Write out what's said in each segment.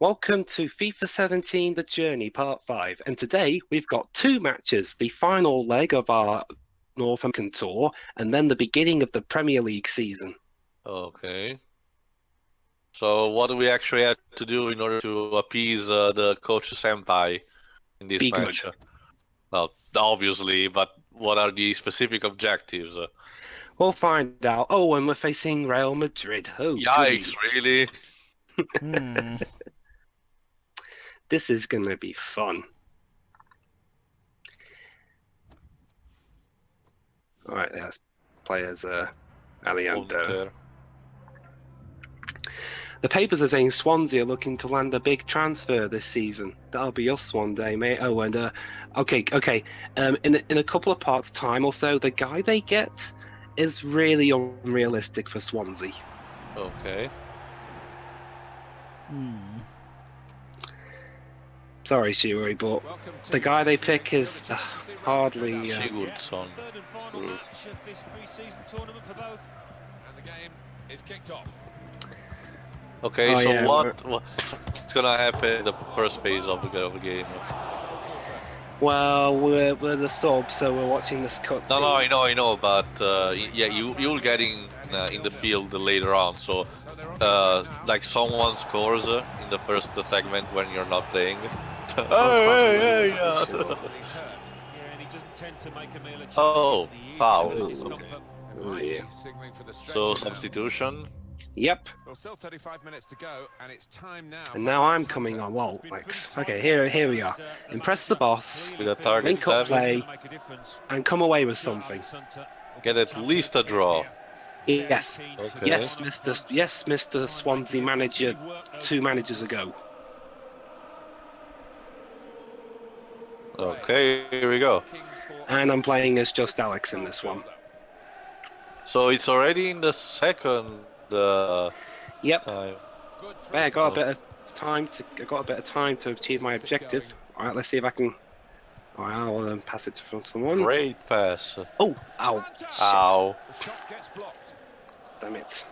Welcome to FIFA 17 The Journey Part 5, and today we've got two matches, the final leg of our North American tour, and then the beginning of the Premier League season. Okay. So what do we actually have to do in order to appease the coach senpai in this Be match? good. Well, obviously, but what are the specific objectives? We'll find out. Oh, and we're facing Real Madrid. Oh, Yikes, really? This is going to be fun. All right, let's play as Alianto. The papers are saying Swansea are looking to land a big transfer this season. That'll be us one day, mate. Oh, and okay. In a couple of parts' time or so, the guy they get is really unrealistic for Swansea. Okay. Sorry, Shiori, but the guy they pick is hardly. Sigurdsson. Okay, so what's gonna happen in the first phase of the game? Well, we're the sub, so we're watching this cutscene. No, I know, but yeah, you'll get in the field later on. So, like someone scores in the first segment when you're not playing. Hey, Oh, foul. Okay. Oh, yeah. So substitution. Yep. Well, still 35 minutes to go, and it's time now. And now I'm coming on. Well, Lex. Okay, here we are. Impress the boss. With a target link up 7. play, and come away with something. Get at least a draw. Yes. Okay. Yes, Mr. Swansea manager 2 managers ago. Okay, here we go. And I'm playing as just Alex in this one. So it's already in the second Yep. time. Yeah, I got a bit of time to achieve my objective. All right, let's see if I can. All right, I'll pass it to someone. Great pass. Oh, ow. Ow. Damn it.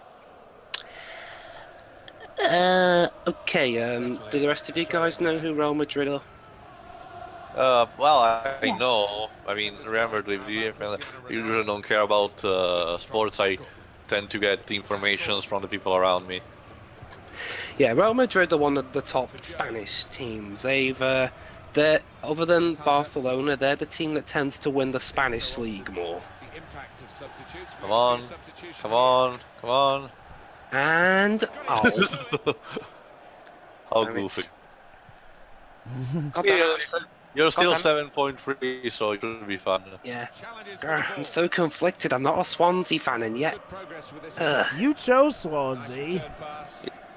Okay. Do the rest of you guys know who Real Madrid are? Well, I know. I mean, remember, Dwibs, you usually don't care about sports. I tend to get the information from the people around me. Yeah, Real Madrid are one of the top Spanish teams. They're other than Barcelona, they're the team that tends to win the Spanish league more. Come on, come on, come on. And oh, how goofy. You're still 7.3, so it should be fun. Yeah. I'm so conflicted. I'm not a Swansea fan, and yet. You chose Swansea.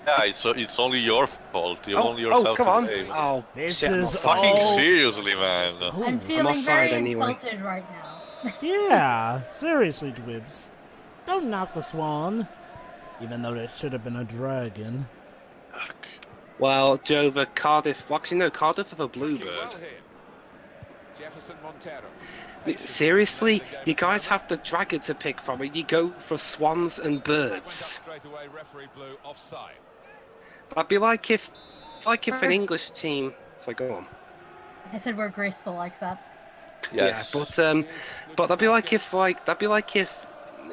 Yeah, it's only your fault. You only yourself come on. to blame. Oh, This shit, is Fucking all... seriously, man. I'm feeling offside very anyway. insulted right now. Yeah, seriously, Dwibs. Don't knock the swan. Even though it should have been a dragon. Well, Dover, Cardiff. Well, actually, no, Cardiff have a bluebird. Seriously, you guys have the dragon to pick from, and you go for swans and birds. That'd be like if an English team. So go on. I said we're graceful like that. Yes. Yeah, but that'd be like if.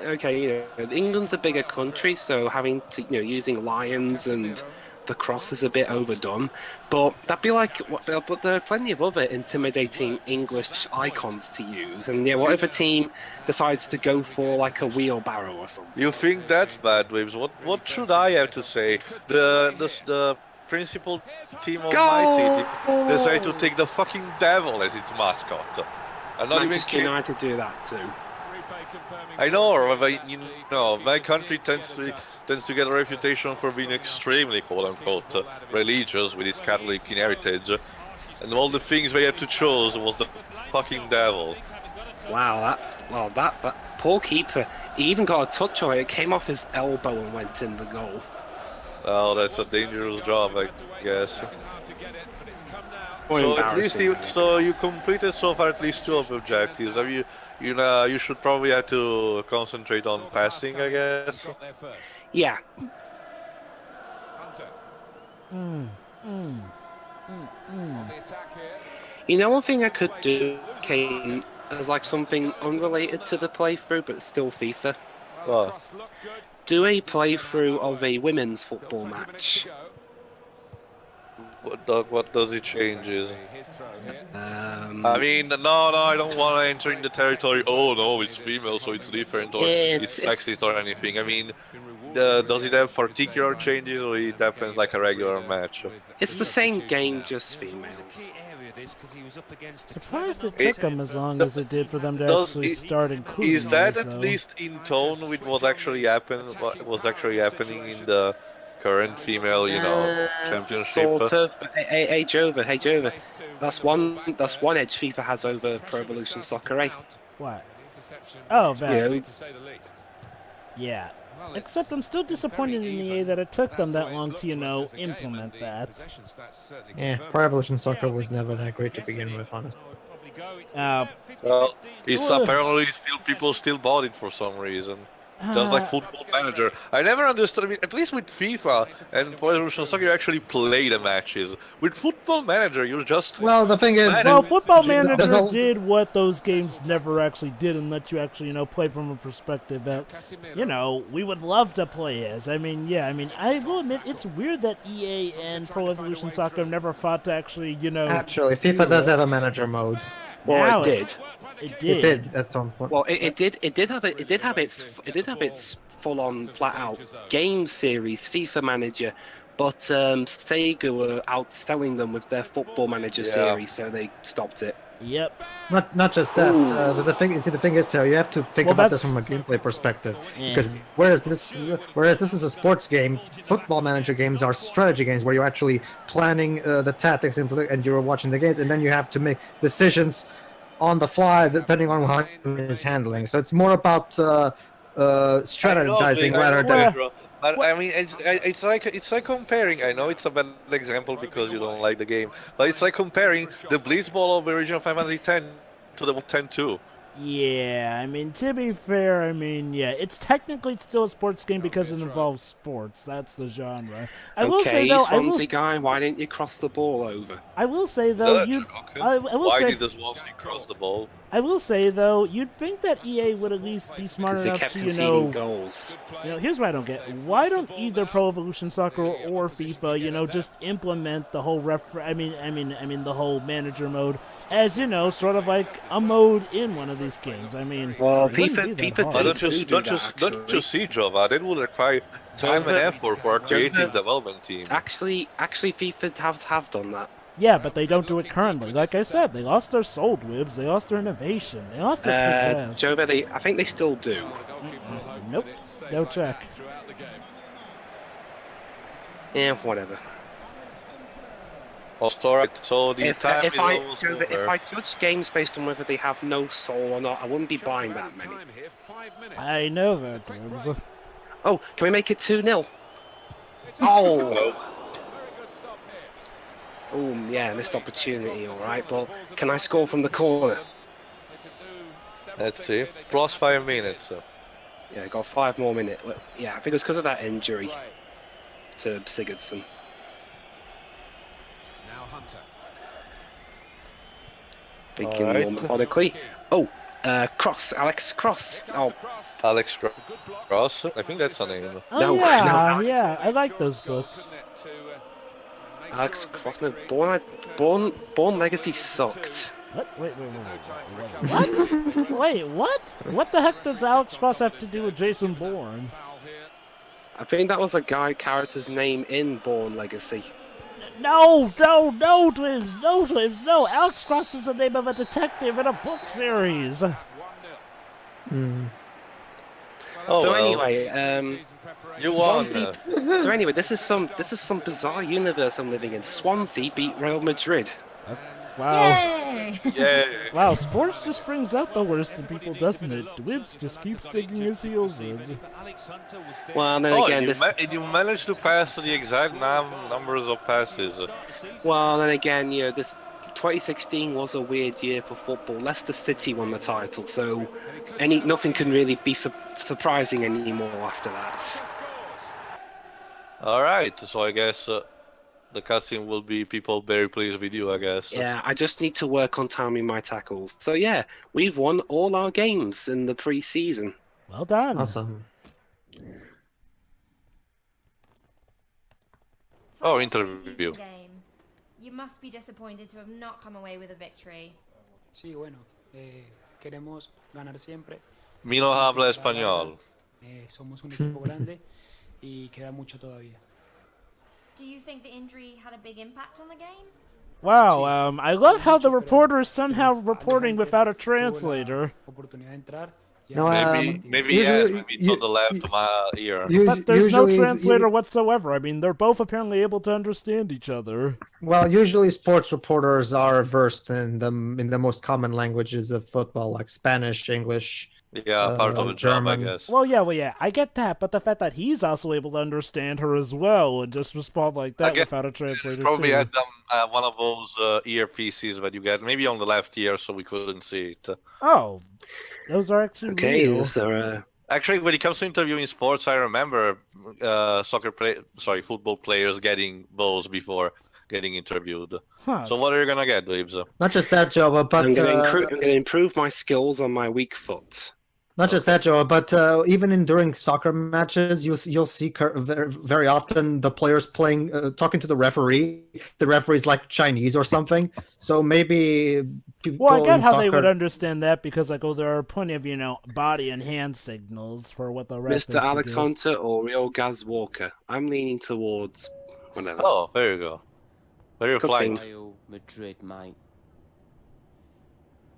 Okay, you know, England's a bigger country, so having to, using lions and the cross is a bit overdone. But that'd be like, but there are plenty of other intimidating English icons to use. And yeah, what if a team decides to go for like a wheelbarrow or something? You think that's bad, Dwibs? What should I have to say? The principal team of my city decided to take the fucking devil as its mascot. I'm not Manchester even United do that too. I know, but my country tends to get a reputation for being extremely quote-unquote religious with its Catholic heritage, and all the things they had to choose was the fucking devil. Wow, that poor keeper. He even got a touch on it. It came off his elbow and went in the goal. Oh, that's a dangerous job, I guess. Or So at least embarrassing, you completed so far at least 2 of the objectives. Have you should probably have to concentrate on passing, I guess. Yeah. You know, one thing I could do, Kane, as like something unrelated to the playthrough, but still FIFA. Well, Do a playthrough of a women's football match. what does it changes? I Um, mean, no, I don't want to enter in the territory. Oh no, it's female, so it's different, or it's sexist or anything. I mean, does it have particular changes, or it happens like a regular match? it's the same game, just females. Surprised it took them as long as it did for them to Does actually it- start including Is that those, at though. least in tone with what actually happening in the current female, championship? Sort of. Hey, Jova. That's one edge FIFA has over Pro Evolution Soccer, eh? What? Oh, that. Yeah. Yeah. Except I'm still disappointed in EA that it took them that long to, implement that. Yeah, Pro Evolution Soccer was never that great to begin with, honestly. Well, it's apparently people still bought it for some reason. Just like Football Manager. I never understood. I mean, at least with FIFA and Pro Evolution Soccer, you actually play the matches. With Football Manager, you're just... Well, the thing is... Well, Football Manager there's a- did what those games never actually did and let you actually, play from a perspective that, we would love to play as. I mean, I will admit it's weird that EA and Pro Evolution Soccer never fought to actually, Actually, FIFA does have a manager mode. Well, Now it did. It did. It did. That's on point. Well, it did have its full-on, flat-out game series, FIFA Manager, but Sega were outselling them with their Football Manager series, so they stopped it. Yep. Not just that. But the thing is, Taylor, you have to think about this from a gameplay perspective. Because whereas this is a sports game, Football Manager games are strategy games where you're actually planning the tactics and you're watching the games, and then you have to make decisions on the fly depending on how is handling. So it's more about strategizing rather than. But I mean, it's like comparing. I know it's a bad example because you don't like the game, but it's like comparing the Blitzball of original Final Fantasy X to the 10-2. Yeah, I mean, to be fair, it's technically still a sports game because it involves sports. That's the genre. I will say, though, Swansea guy, why didn't you cross the ball over? I will say, though, Why did the Swansea cross the ball? I will say, though, you'd think that EA would at least be smart Because they enough kept to, conceding goals. here's what I don't get. Why don't either Pro Evolution Soccer or FIFA, just implement the whole the whole manager mode as, sort of like a mode in one of these games. I mean, Well, it wouldn't FIFA be that did. hard. Don't just see Java. That would require time and effort for a creative development team. Actually, FIFA have done that. Yeah, but they don't do it currently. Like I said, they lost their soul, Dwibs. They lost their innovation. They lost their pizzazz. Jova, I think they still do. Nope. Go check. Yeah, whatever. Oh, alright, so the time is almost Jova, if over. I judge games based on whether they have no soul or not, I wouldn't be buying that many. I know that, Dwibs. Oh, can we make it 2-0? Oh! Oh, yeah, missed opportunity, alright, but can I score from the corner? Let's see. Plus 5 minutes. So. Yeah, got 5 more minutes. Yeah, I think it's because of that injury to Sigurdsson. Now Hunter. Thinking Alright. more methodically. Oh, Alex Cross. Oh, Alex Cross. I think that's the name. Oh, No, yeah, no. yeah. I like those books. Alex Cross. No, Born Legacy sucked. What? Wait. What? Wait, what? What the heck does Alex Cross have to do with Jason Bourne? I think that was a character's name in Born Legacy. No, Dwibs, no. Alex Cross is the name of a detective in a book series. Oh, So well. anyway, You won. Swansea. So anyway, this is some bizarre universe I'm living in. Swansea beat Real Madrid. Wow. Yay! Yeah. Wow, sports just brings out the worst in people, doesn't it? Dwibs just keeps digging his heels in. Well, then Oh, again, you managed to pass the exact numbers of passes. well, then again, this 2016 was a weird year for football. Leicester City won the title, so nothing can really be surprising anymore after that. All right, so I guess the cutscene will be people very pleased with you, I guess. Yeah, I just need to work on timing my tackles. So yeah, we've won all our games in the pre-season. Well done. Awesome. Oh, For your interview. pre-season game, you must be disappointed to have not come away with a victory. Sí, bueno, queremos ganar siempre. Mi no habla español. Somos un equipo grande y queda mucho todavía. Do you think the injury had a big impact on the game? Wow, I love how the reporter is somehow reporting without a translator. Oportunidad de entrar. No, Maybe yes, usually- maybe it's on the left of my ear. But there's no usually- translator whatsoever. I mean, they're both apparently able to understand each other. Well, usually sports reporters are versed in the most common languages of football, like Spanish, English. Yeah, part of the job, I German. guess. Well, yeah, I get that, but the fact that he's also able to understand her as well and just respond like that guess without a translator Probably too. had one of those earpieces that you get, maybe on the left ear, so we couldn't see it. Oh, those are actually Okay, real. so Actually, when it comes to interviewing sports, I remember football players getting those before getting interviewed. Huh, So what are you gonna get, Dwibs? Not just that, Joe, but I'm going to improve my skills on my weak foot. not just that, Joe, but even during soccer matches, you'll see very often the players playing, talking to the referee. The referee's like Chinese or something. So maybe people Well, I get in how soccer... they would understand that because, like, there are plenty of, body and hand signals for what the ref Mr. Alex Hunter or Real Gaz Walker. I'm leaning towards whatever. Oh, there you go. Very Good flight. scene. Real Madrid, mate.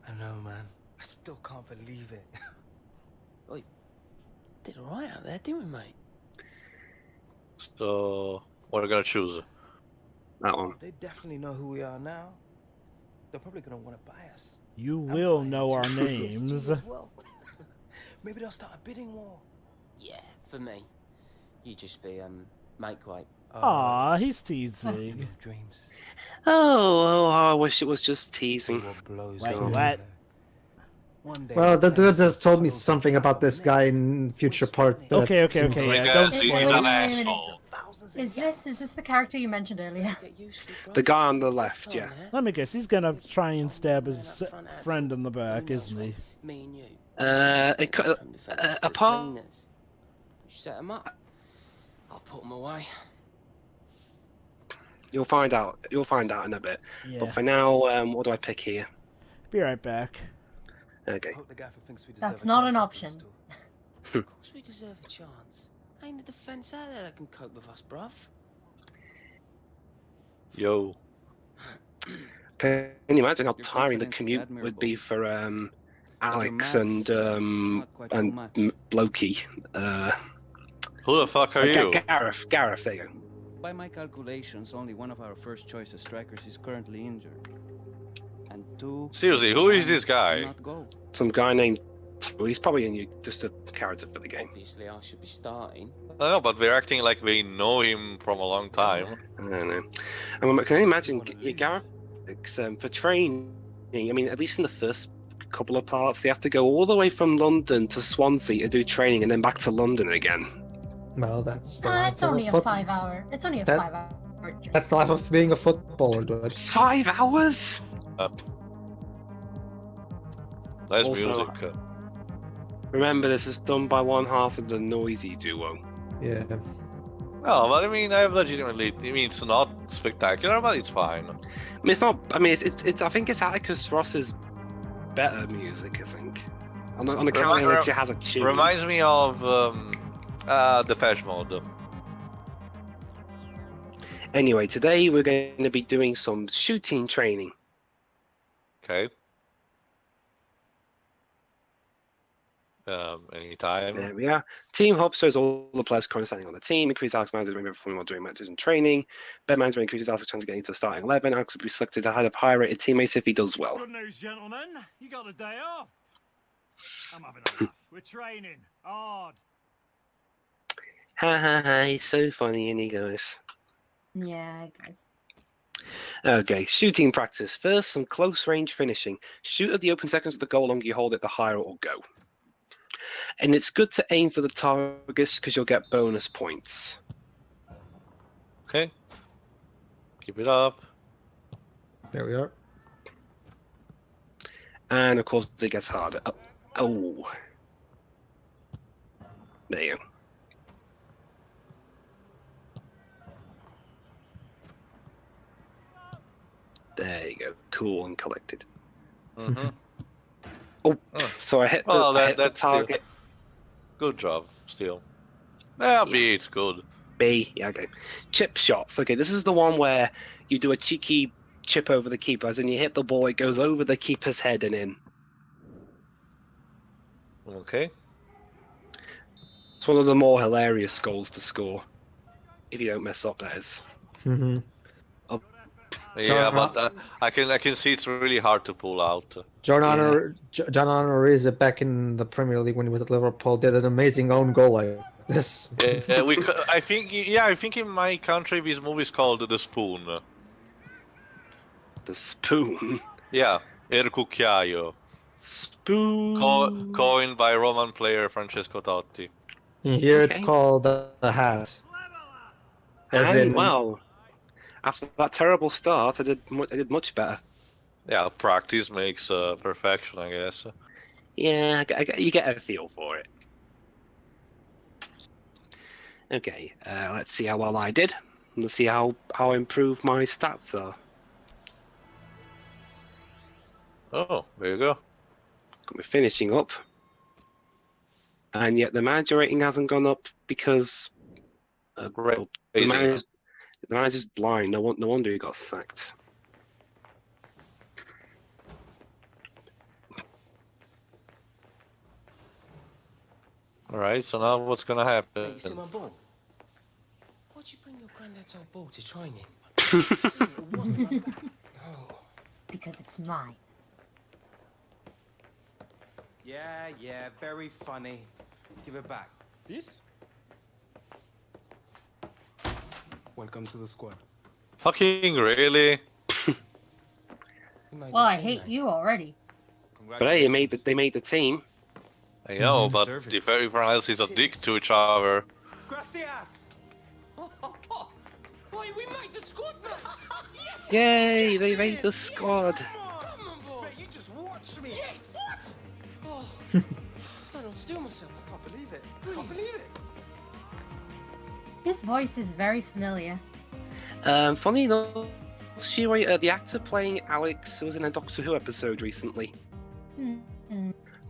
I know, man. I still can't believe it. Did alright out there, didn't we, mate? So what are you gonna choose? That one. They definitely know who we are now. They're probably gonna want to buy us. You And will buy know our into PSG names. as well. Maybe they'll start a bidding war. Yeah, for me. You just be, mate white. Aw, he's In teasing. your dreams. Oh, I wish it was just teasing. What blows Wait, your what? mind. One day, Well, the I'll dude has told me those something about this guy in future part. that Okay, seems okay, like- yeah, don't uh, Wait, spoil wait, it. wait, wait, asshole. Thousands of Is yachts. this the character you mentioned earlier? Get used to it, bro. The guy on the left, yeah. Let me guess, he's gonna try and stab his friend in the back, isn't he? Me and you. Apart. You set him up. I'll put him away. You'll find out. You'll find out in a bit. Yeah. But for now, what do I pick here? Be right back. Okay. I hope the gaffer thinks we deserve That's a not chance an at option. this, Of course we deserve a chance. Ain't a defence out there that can cope with us, bruv. Yo. Can you imagine how tiring the commute would be for Alex and Blokey? Who the fuck are you? Gareth, there you go. By my calculations, only one of our first choice strikers is currently injured. And two... Seriously, who is this guy? Not go. Some guy named. Well, he's probably just a character for the game. Obviously, I should be starting. I know, but we're acting like we know him from a long time. I don't know. Can you imagine Gareth for training? I mean, at least in the first couple of parts, they have to go all the way from London to Swansea to do training, and then back to London again. Well, that's the life It's of only a foot- 5 hour. It's only a That- 5 hour. journey. That's the life of being a footballer, dude. 5 hours? Nice Also- music. Remember, this is done by one half of the Noisy duo. Yeah. No, but I mean, I legitimately. I mean, it's not spectacular, but it's fine. I mean, it's not. I mean, it's. I think it's Atticus Ross's better music. I think, on the account of which it has a tune. Reminds me of Depeche Mode. Anyway, today we're going to be doing some shooting training. Okay. Anytime. There we are. Team Hub shows all the players currently standing on the team. Increases Alex Manager's remember performing while doing matches and training. Ben Manager increases Alex's chance of getting to the starting 11. Alex will be selected ahead of higher rated teammates if he does well. Good news, gentlemen. You got a day off. I'm having a laugh. We're training hard. Ha ha ha, he's so funny, and he goes. Yeah, guys. Okay, shooting practice. First, some close range finishing. Shoot at the open seconds of the goal, longer you hold it, the higher it will go. And it's good to aim for the targets because you'll get bonus points. Okay. Keep it up. There we are. And of course it gets harder. Oh. There you go. There you go. Cool and collected. Mm-hmm. Oh, so I hit the, Well, I hit the that's target. Good job, still. Yeah, B, it's good. B, yeah, okay. Chip shots. Okay, this is the one where you do a cheeky chip over the keeper, as in you hit the ball, it goes over the keeper's head and in. Okay. It's one of the more hilarious goals to score. If you don't mess up, that is. Mm-hmm. Yeah, but I can see it's really hard to pull out. John Honor is back in the Premier League when he was at Liverpool. Did an amazing own goal like this. I think in my country this movie is called The Spoon. The Spoon? Yeah, El Cucchiaio. Spoon. Coined by Roman player Francesco Totti. Here it's called the Hat. Well, after that terrible start, I did much better. Yeah, practice makes perfection, I guess. Yeah, you get a feel for it. Okay, let's see how well I did. Let's see how improved my stats are. Oh, there you go. Got me finishing up. And yet the manager rating hasn't gone up because the manager's blind. No wonder he got sacked. Alright, so now what's gonna happen? Hey, you see my ball? Why'd you bring your granddad's old ball to training? No. Because it's mine. Yeah, very funny. Give it back. This? Welcome to the squad. Fucking really? Well, I hate you already. But hey, they made the team. I know, but if everyone else is a dick to each other. Gracias! Boy, we made the squad, mate! Yay, they made the squad. Come on, boy! You just watch me! Yes! What? Oh, I don't know what to do with myself. I can't believe it. I can't believe it. His voice is very familiar. Funny enough, the actor playing Alex was in a Doctor Who episode recently.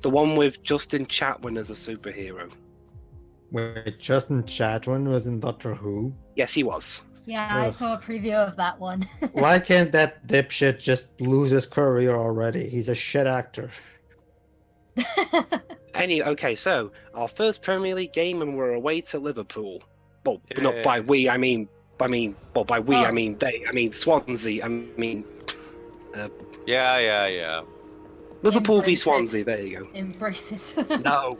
The one with Justin Chatwin as a superhero. Wait, Justin Chatwin was in Doctor Who? Yes, he was. Yeah, I saw a preview of that one. Why can't that dipshit just lose his career already? He's a shit actor. Anyway, okay, so our first Premier League game and we're away to Liverpool. Well, not by we, I mean, by we, I mean they, I mean Swansea, I mean... Yeah. Liverpool v Embrace Swansea, it. there you go. Embrace it. No.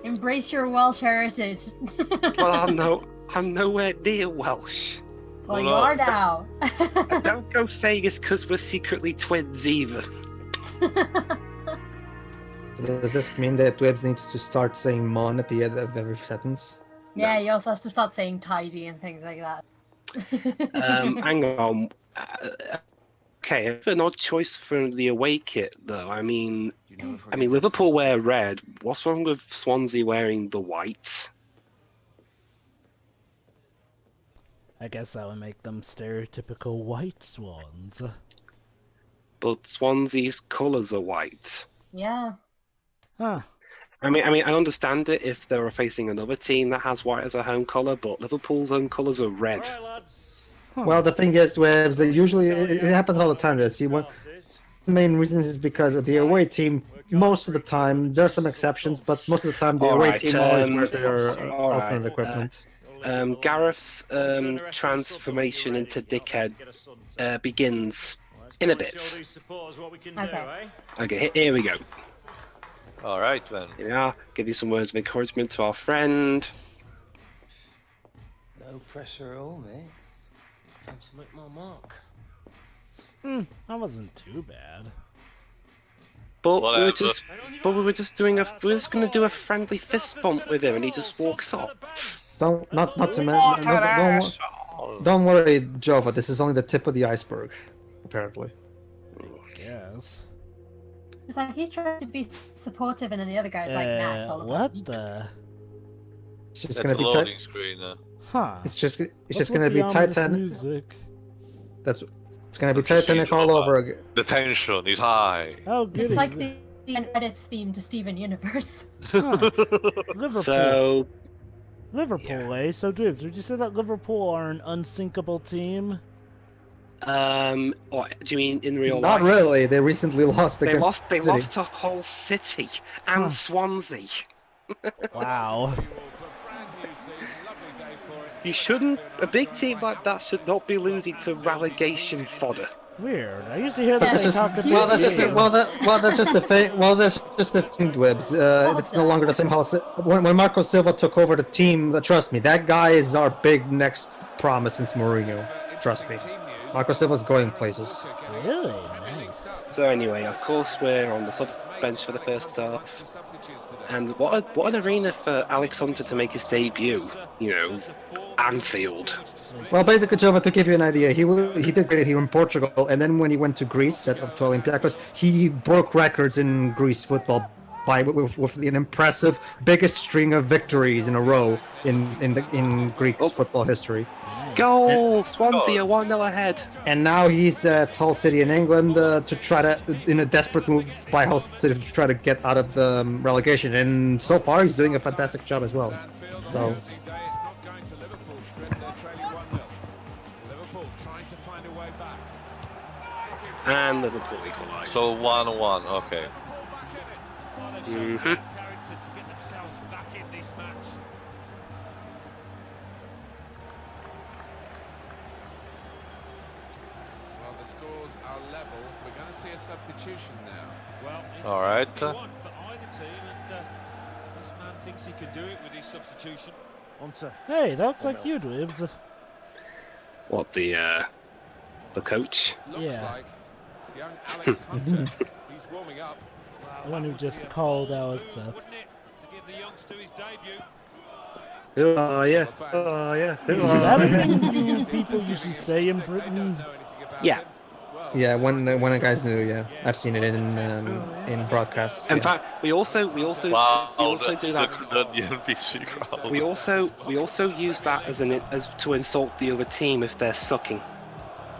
Embrace your Welsh heritage. Well, I'm nowhere near Welsh. Well, you are now. Don't go saying it's because we're secretly twins either. So does this mean that Dwibs needs to start saying mon at the end of every sentence? Yeah, he also has to start saying tidy and things like that. Hang on. Okay, an odd choice for the away kit, though. I mean, Liverpool wear red. What's wrong with Swansea wearing the white? I guess that would make them stereotypical white swans. But Swansea's colours are white. Yeah. Huh. I mean, I understand it if they were facing another team that has white as a home colour, but Liverpool's home colours are red. Well, the thing is, Dwibs, usually it happens all the time. That see, one the main reasons is because of the away team. Most of the time, there are some exceptions, but most of the time the away team always wears their alternate equipment. Gareth's transformation into dickhead begins in a bit. Okay, here we go. All right, then. Here we are. Give you some words of encouragement to our friend. No pressure at all, mate. Time to make my mark. That wasn't too bad. But we were just gonna do a friendly fist bump with him, and he just walks off. Not to mention. Don't worry, Jova. This is only the tip of the iceberg, apparently. Yes. It's like he's trying to be supportive, and then the other guy's like, "Nah, it's all about what me." the? It's just That's gonna a be loading screen. Huh? It's just What's gonna with be the ominous Titanic. music? It's gonna be Titanic all over again. The tension is high. Oh, goody. It's like the end credits theme to Steven Universe. Huh. Liverpool. So Liverpool, eh? So, Dwibs, would you say that Liverpool are an unsinkable team? what do you mean in real Not life? really. They recently lost They against. lost. They City. lost to Hull City and Swansea. Wow. You shouldn't. A big team like that should not be losing to relegation fodder. Weird. I usually hear that That's they just- talk about. Well, that's just that's just the thing. Well, that's just the thing, Dwibs. It's no longer the same. When Marco Silva took over the team, trust me, that guy is our big next promise since Mourinho. Trust me, Marco Silva's going places. Really nice. So anyway, of course we're on the sub bench for the first half, and what an arena for Alex Hunter to make his debut. You know, Anfield. Well, basically, Jova, to give you an idea, he did great here in Portugal, and then when he went to Greece to Olympiacos, he broke records in Greece football with an impressive biggest string of victories in a row in Greek football history. Goal! Swansea are 1-0 ahead. And now he's at Hull City in England to try to, in a desperate move by Hull City, to try to get out of the relegation. And so far, he's doing a fantastic job as well. So. And Liverpool equalised. So 1-1. Okay. Mm-hmm. Well, the scores are level. We're going to see a substitution now. Well, All right. for either team, and this man thinks he can do it with his substitution. Hey, that looks like you, Dwibs. What the coach? Looks Yeah. like young Alex Hunter. He's warming up. The one who just called Alex. Wouldn't it, to give the youngster his debut? Oh yeah. Oh yeah. Is that a thing you people usually say in Britain? Yeah. Yeah, when the guys knew, yeah, I've seen it in broadcasts. In Yeah. fact, we also Wow, do that. the NPC crowd. We also use that as to insult the other team if they're sucking.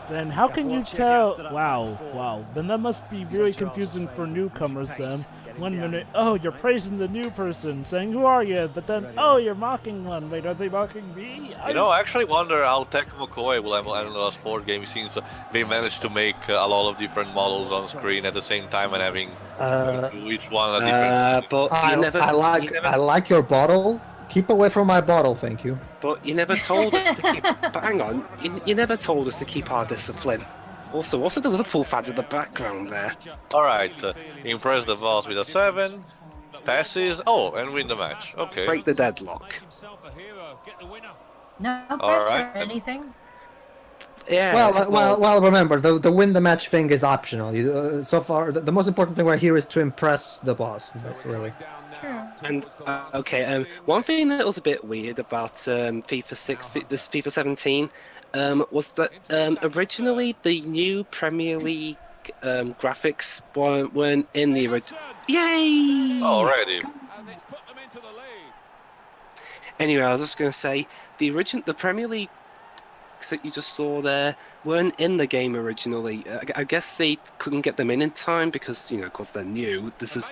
Then how can you tell? Wow. Then that must be really confusing for newcomers then. 1 minute, oh, you're praising the new person, saying, who are you? But then, oh, you're mocking one. Wait, are they mocking me? You know, I actually wonder how Tech McCoy will end the sport game since they managed to make a lot of different models on screen at the same time and having each one a different. But I like your bottle. Keep away from my bottle, thank you. But you never told us to keep. But hang on, you never told us to keep our discipline. Also, what's with the Liverpool fans in the background there? Alright, impress the boss with a 7, passes, and win the match. Okay. Break the deadlock. No pressure Alright. or anything. Yeah. Well, remember, the win the match thing is optional. So far, the most important thing right here is to impress the boss, really. True. And okay, one thing that was a bit weird about FIFA 17 was that originally the new Premier League graphics weren't in the original. Yay! Already. Anyway, I was just going to say the Premier League that you just saw there weren't in the game originally. I guess they couldn't get them in time because because they're new. This is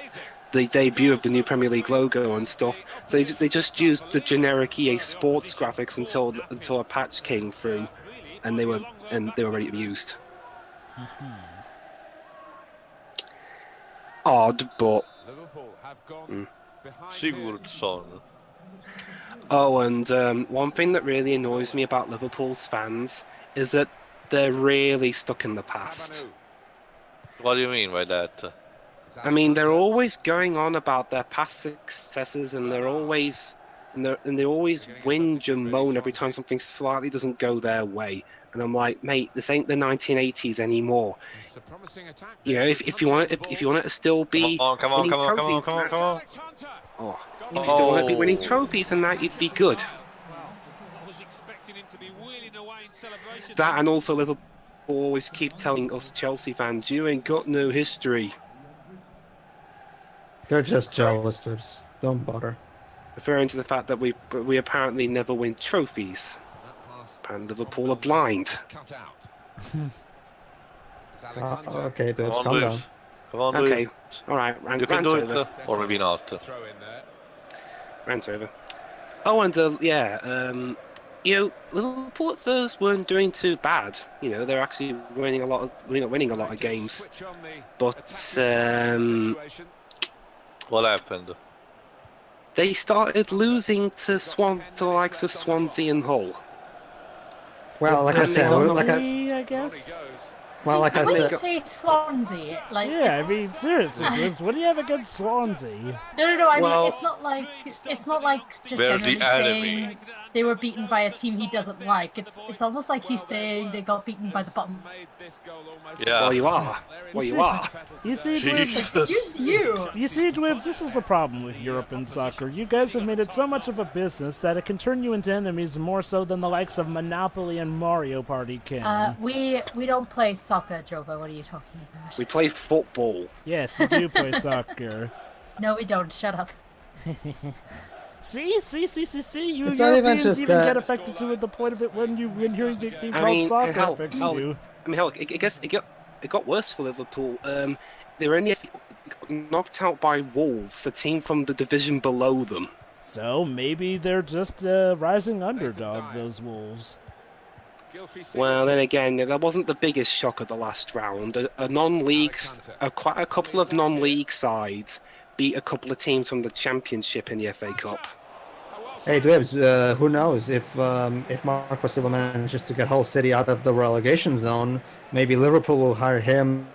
the debut of the new Premier League logo and stuff. So they just used the generic EA Sports graphics until a patch came through, and they were ready to be used. Odd, but Liverpool have gone behind. Sigurdsson. Oh, and one thing that really annoys me about Liverpool's fans is that they're really stuck in the past. What do you mean by that? I mean, they're always going on about their past successes, and they always whinge and moan every time something slightly doesn't go their way. And I'm like, mate, this ain't the 1980s anymore. If you want it to still be. Come on. Oh, if you still want to be winning trophies, then that you'd be good. I was expecting him to be wheeling away in That and also Liverpool always keep telling us Chelsea fans, you ain't got no history. They're just jealous, Dwibs. Don't bother. Referring to the fact that we apparently never win trophies. And Liverpool are blind. Okay, Dwibs, Come calm on, down. Dwibs. Come on, Okay, Dwibs. alright, You can do it, over. or maybe not. Rant over. Oh, and you know, Liverpool at first weren't doing too bad. You know, they're actually winning a lot of games. But What happened? they started losing to the likes of Swansea and Hull. Well, like I said, I guess. Well, like I When you said, say Swansea, like Yeah, I mean, seriously, Dwibs, what do you have against Swansea? no. I Well- mean, it's not like just They're generally the enemy. saying they were beaten by a team he doesn't like. It's almost like he's saying they got beaten by the bottom. Yeah. Well, you are. Well, you are. You see, Dwibs, Excuse you. You see, Dwibs, this is the problem with Europe and soccer. You guys have made it so much of a business that it can turn you into enemies more so than the likes of Monopoly and Mario Party can. We don't play soccer, Jova. What are you talking about? We play football. Yes, you do play soccer. No, we don't. Shut up. See, you It's not even Europeans just even that. get affected to it, the point of it when hearing it being I called mean, soccer hell, affects hell, you. I mean, hell, it got worse for Liverpool. They were only knocked out by Wolves, a team from the division below them. So maybe they're just a rising underdog, those Wolves. Well, then again, that wasn't the biggest shock of the last round. Quite a couple of non-league sides beat a couple of teams from the Championship in the FA Cup. hey, Dwibs, who knows if Marco Silva manages to get Hull City out of the relegation zone, maybe Liverpool will hire him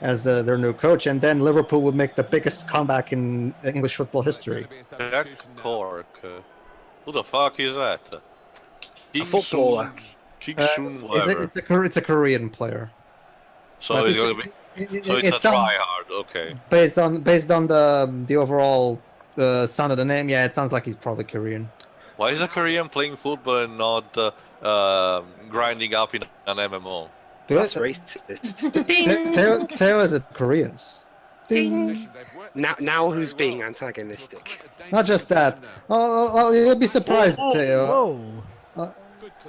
as their new coach, and then Liverpool will make the biggest comeback in English football history. Jack Cork. Who the fuck is that? A footballer. It's a Korean player. So But it's this- gonna be. So it's a tryhard. Okay. Based on the overall sound of the name, yeah, it sounds like he's probably Korean. Why is a Korean playing football and not grinding up in an MMO? That's racist. Teo is it Koreans? Ding. Now who's being antagonistic? Not just that. Oh, you'll be surprised, Teo. Whoa.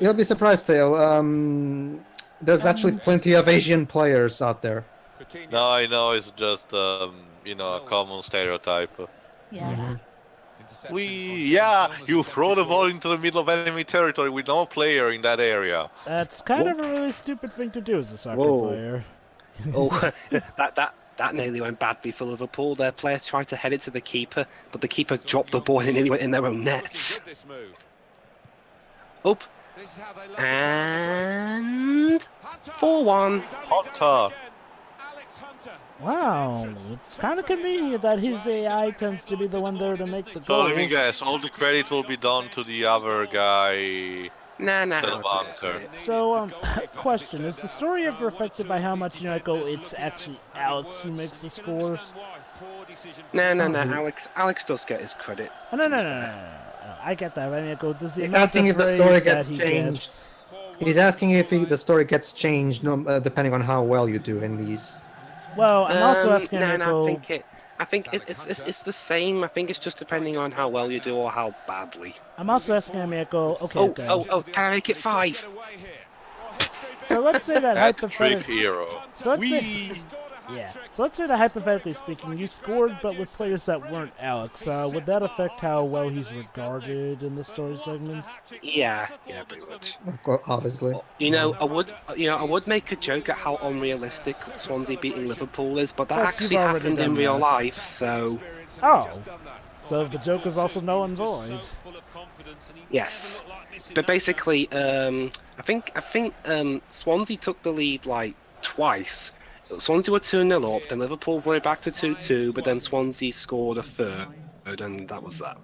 You'll be surprised, Teo. There's actually plenty of Asian players out there. No, I know it's just a common stereotype. Yeah. You throw the ball into the middle of enemy territory with no player in that area. That's kind of a really stupid thing to do as a soccer player. Oh, that nearly went badly for Liverpool. Their player tried to head it to the keeper, but the keeper dropped the ball and it nearly went in their own nets. Up. And 4-1. Hunter. Wow, it's kind of convenient that his AI tends to be the one there to make the So goals. let me guess, all the credit will be done to the other guy. Nah. So, question, is the story ever affected by how much, it's actually Alex who makes the scores? No. Alex does get his credit. Oh, no. I get that. I mean, does the He's amount asking of if the story praise gets that he changed. gets- He's asking if the story gets changed depending on how well you do in these. Well, I'm also asking No, I think it's the same. I think it's just depending on how well you do or how badly. I'm also asking Amiko, okay. Oh, can I make it 5? So let's say that Hat trick hypothetically. hero. So let's say that hypothetically speaking, you scored but with players that weren't Alex. Would that affect how well he's regarded in the story segments? Yeah, pretty much. Obviously. I would make a joke at how unrealistic Swansea beating Liverpool is, but that But actually you've already happened in done real that. life, so Oh. So the joke is also null and void. yes. But basically, I think Swansea took the lead like twice. Swansea were 2-0 up, then Liverpool were back to 2-2, but then Swansea scored a third, and that was that.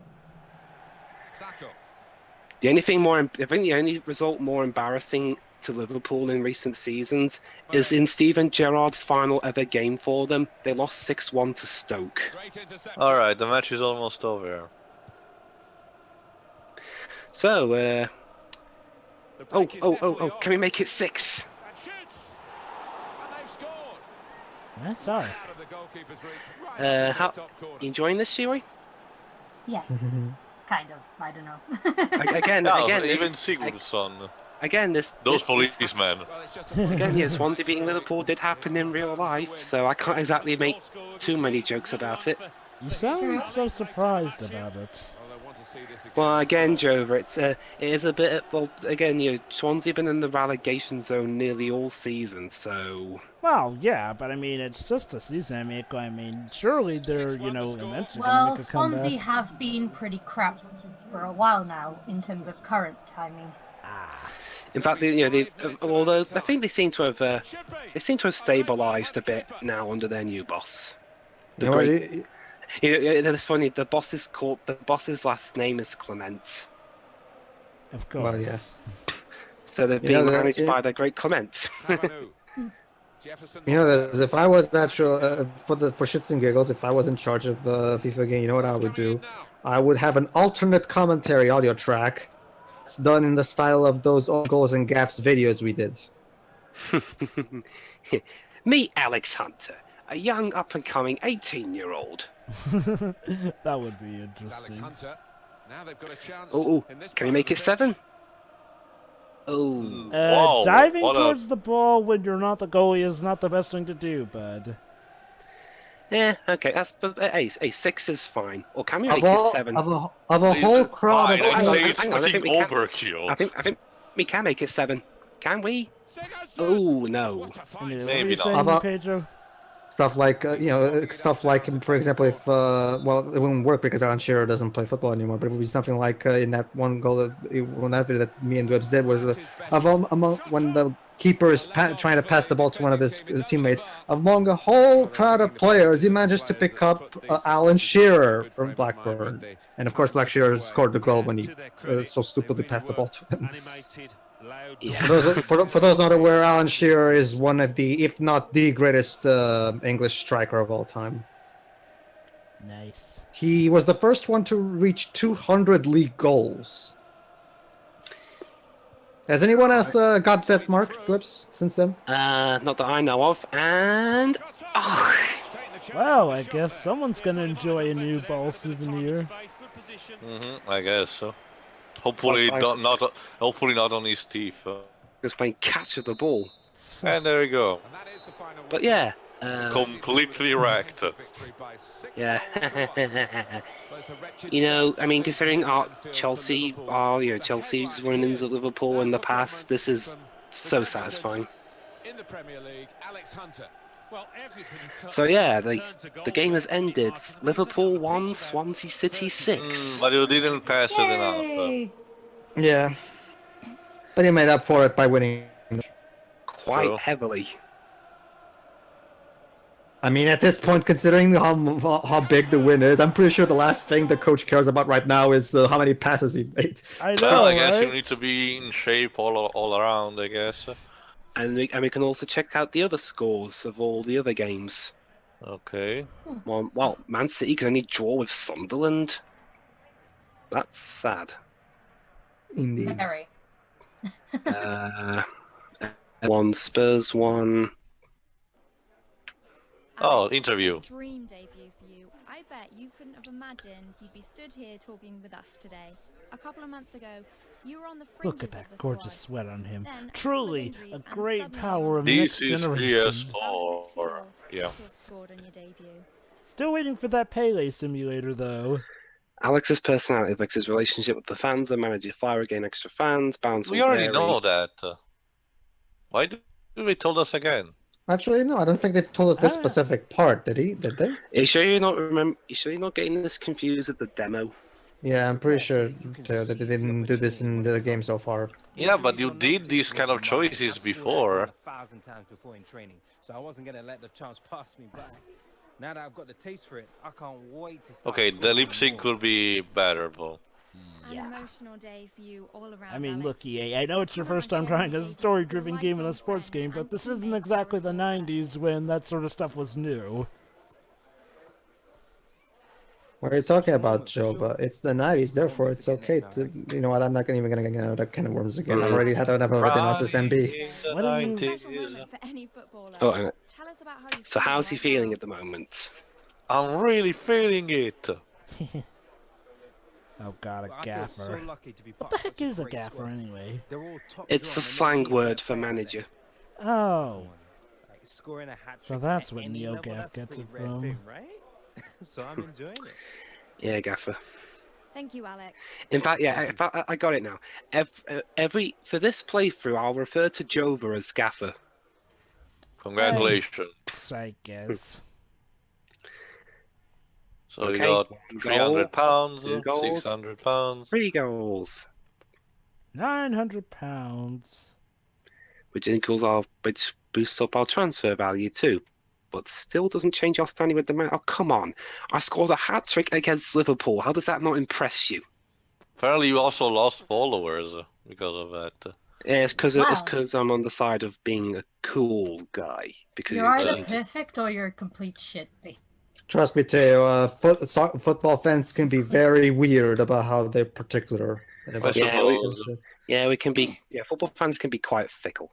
The only result more embarrassing to Liverpool in recent seasons is in Steven Gerrard's final ever game for them. They lost 6-1 to Stoke. Alright, the match is almost over. So, Oh, can we make it 6? That's all right. How you enjoying this, Shiwi? Yes. Kind of. I don't know. Again, even Sigurdsson. Again, those policemen. Again, yes, Swansea beating Liverpool did happen in real life, so I can't exactly make too many jokes about it. You sound so surprised about it. Well, again, Jover, it is a bit. Well, again, Swansea been in the relegation zone nearly all season, so. Well, yeah, but I mean, it's just a season. I mean, surely they're, eventually gonna make a comeback. Swansea have been pretty crap for a while now in terms of current timing. In fact, although I think they seem to have stabilised a bit now under their new boss. It's funny. The boss's last name is Clement. Of course. Well, yeah. So they're being managed by the great Clement. If I was for shits and giggles, if I was in charge of FIFA game, you know what I would do? I would have an alternate commentary audio track. It's done in the style of those old goals and gaffs videos we did. Meet Alex Hunter, a young up-and-coming 18-year-old. That would be interesting. Oh, can we make it 7? Oh. Diving towards the ball when you're not the goalie is not the best thing to do, bud. Yeah, okay, hey, 6 is fine. Or can we make it 7? Of a whole crowd of... I think we can make it 7. Can we? Oh, no. Maybe not. Pedro? Stuff like, for example, if, it wouldn't work because Alan Shearer doesn't play football anymore, but it would be something like in that one goal that video that me and Dwibs did was when the keeper is trying to pass the ball to one of his teammates, among a whole crowd of players, he manages to pick up Alan Shearer from Blackburn. And of course, Black Shearer scored the goal when he so stupidly passed the ball to him. Yeah. For those not aware, Alan Shearer is one of the, if not the greatest English striker of all time. Nice. He was the first one to reach 200 league goals. Has anyone else got that mark, Dwibs, since then? Not that I know of. And well, I guess someone's gonna enjoy a new ball souvenir. I guess so. Hopefully not on his teeth. Just playing catch with the ball. And there we go. But yeah. Completely wrecked. Yeah. I mean, considering Chelsea's run-ins at Liverpool in the past, this is so satisfying. So yeah, the game has ended. Liverpool 1, Swansea City 6. But you didn't pass it enough. Yeah. But you made up for it by winning. Quite heavily. I mean, at this point, considering how big the win is, I'm pretty sure the last thing the coach cares about right now is how many passes he made. I know, I guess you need to be in shape all around, I guess. And we can also check out the other scores of all the other games. Okay. Well, Man City can only draw with Sunderland. That's sad. Indeed. Very. 1 Spurs 1. Oh, interview. Dream debut for you. I bet you couldn't have imagined you'd be stood here talking with us today. A couple of months ago, you were on the fringes. Look at that of the gorgeous squad. sweat on him. Then, Truly, a and great suddenly power of This next is generation. PS4. Yeah. to have scored on your debut? Still waiting for that Pele simulator, though. Alex's personality affects his relationship with the fans and manages fire again extra fans, bounce. We already know that. Why do they told us again? Actually, no, I don't think they've told us this specific part, did they? Are you sure you're not getting this confused with the demo? Yeah, I'm pretty sure too, that they didn't do this in the game so far. Yeah, but you did these kind of choices before. 1,000 times before in training, so I wasn't gonna let the chance pass me by. Now that I've got the taste for it, I can't wait to start. Okay, the lip sync could be better, but. An emotional day for you all around. I mean, Alex. look, EA, I know it's your first time trying a story-driven game in a sports game, but this isn't exactly the 90s when that sort of stuff was new. What are you talking about, Joe? But it's the 90s, therefore it's okay to. You know what? I'm not even gonna get out of can of worms again. I've already had enough of it in SSMB. What are you? Special moment for any footballer. Oh, Tell us about how you so feel how's he right feeling now. at the moment? I'm really feeling it. Oh god, a I feel gaffer. so lucky to be What part the of heck such is a great gaffer squad. anyway? They're all top It's a draw and slang making word their for fair play. manager. Oh. Like scoring a hat So trick that's at what any level, NeoGaf that's a gets pretty it rare from. thing, right? So I'm enjoying it. Yeah, gaffer. Thank you, Alex. In fact, yeah, I got it now. Every for this playthrough, I'll refer to Jova as gaffer. Congratulations. I guess. So Okay, you got one 300 goal, pounds, 2 goals, 600 pounds. 3 goals, 900 pounds. which boosts up our transfer value too, but still doesn't change our standing with the man. Oh come on! I scored a hat trick against Liverpool. How does that not impress you? Apparently, you also lost followers because of that. Yeah, it's because Wow. I'm on the side of being a cool guy. Because You're either perfect or you're a complete shit. Trust me, Teo. Football fans can be very weird about how they're particular. About we can be. Yeah, football fans can be quite fickle.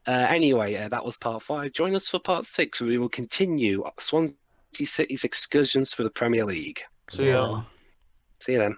Anyway, that was part 5. Join us for part 6, where we will continue Swansea City's excursions for the Premier League. See ya. See you then.